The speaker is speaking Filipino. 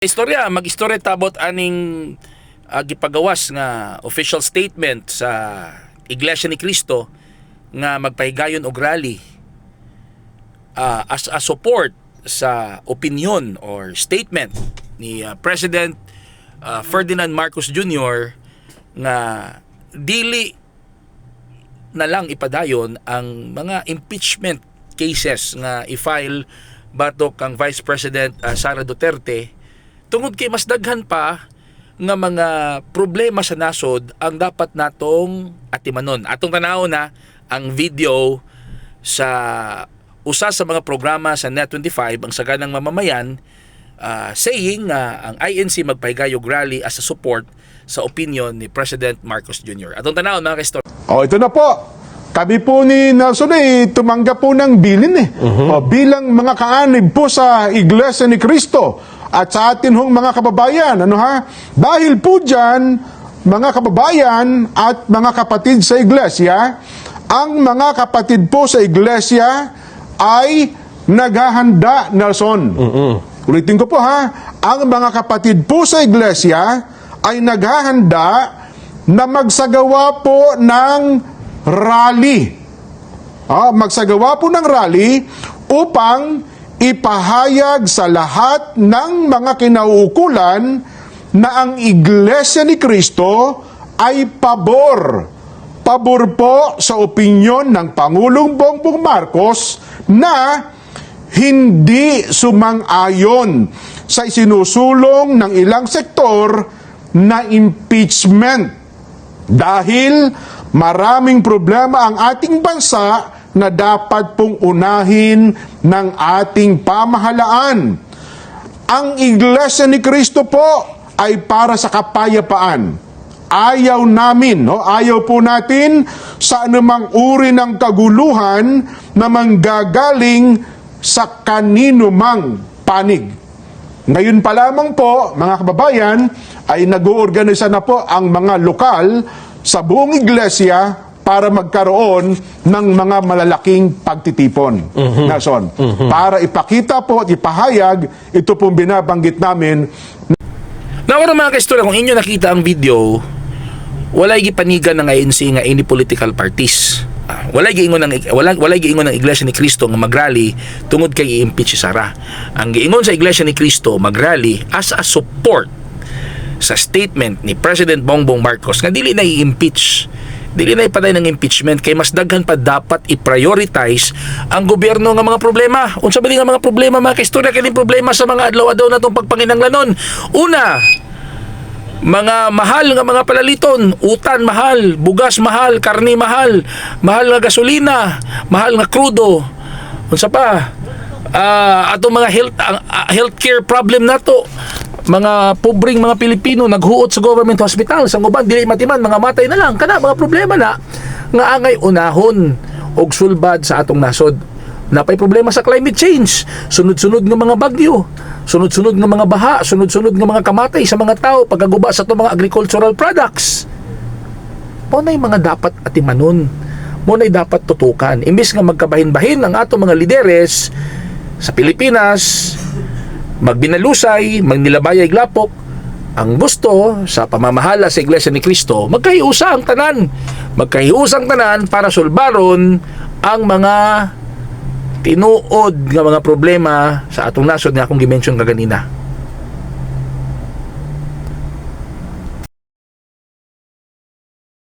Istorya, mag-istorya tabot aning gipagawas nga official statement sa Iglesia ni Cristo nga magpahigayon og rally as a support sa opinion or statement ni President Ferdinand Marcos Jr. nga dili na lang ipadayon ang mga impeachment cases nga i-file batok kang Vice President Sara Duterte tungod kay mas daghan pa nga mga problema sa nasod ang dapat natong atimanon. Atong tanaw na ang video sa usa sa mga programa sa Net25 ang saganang mamamayan saying nga ang INC magpahigayog rally as a support sa opinion ni President Marcos Jr. Atong tanaw mga kastor. Ito na po. Kami po ni Nelson tumanggap po ng bilin bilang mga kaanib po sa Iglesia ni Cristo at sa atin hong mga kababayan. Dahil po dyan, mga kababayan at mga kapatid sa Iglesia, ang mga kapatid po sa Iglesia ay naghahanda, Nelson. Ulitin ko po ang mga kapatid po sa Iglesia ay naghahanda na magsagawa po ng rally. Magsagawa po ng rally upang ipahayag sa lahat ng mga kinauukulan na ang Iglesia ni Cristo ay pabor. Pabor po sa opinyon ng Pangulong Bongbong Marcos na hindi sumang-ayon sa isinusulong ng ilang sektor na impeachment. Dahil maraming problema ang ating bansa na dapat pong unahin ng ating pamahalaan. Ang Iglesia ni Cristo po ay para sa kapayapaan. Ayaw namin, ayaw po natin sa anumang uri ng kaguluhan na manggagaling sa kanino mang panig. Ngayon pa lamang po, mga kababayan, ay nag-uorganisa na po ang mga lokal sa buong iglesia para magkaroon ng mga malalaking pagtitipon. Nelson, para ipakita po at ipahayag, ito pong binabanggit namin. Nawa mga kaistorya, kung inyo nakita ang video, walay gipanigan ng INC nga any political parties. Walay giingon ng Iglesia ni Cristo nga magrally tungod kay i-impeach si Sara. Ang giingon sa Iglesia ni Cristo magrally as a support sa statement ni President Bongbong Marcos nga dili na i-impeach, dili na ipaday ng impeachment kay mas daghan pa dapat i-prioritize ang gobyerno nga mga problema. Unsa ba nga mga problema mga kaistorya kay problema sa mga adlaw-adlaw natong pagpanginahanglanon? Una, mga mahal nga mga palaliton, utan mahal, bugas mahal, karni mahal, mahal nga gasolina, mahal nga krudo. Unsa pa? Atong mga healthcare problem nato. Mga pobreng mga Pilipino naghuot sa government hospital, sa uban dili matiman, mga matay na lang kana mga problema na nga angay unahon og sulbad sa atong nasod. Napay problema sa climate change, sunod-sunod nga mga bagyo, sunod-sunod nga mga baha, sunod-sunod nga mga kamatay sa mga tao pagkaguba sa itong mga agricultural products. Mo nay mga dapat atimanon, mo nay dapat tutukan. Imbis nga magkabahin-bahin ang atong mga lideres sa Pilipinas, magbinalusay, magnilabayay glapok, ang gusto sa pamamahala sa Iglesia ni Cristo, magkahiusa ang tanan. Magkahiusa ang tanan para sulbaron ang mga tinuod nga mga problema sa atong nasod nga akong gimension kaganina.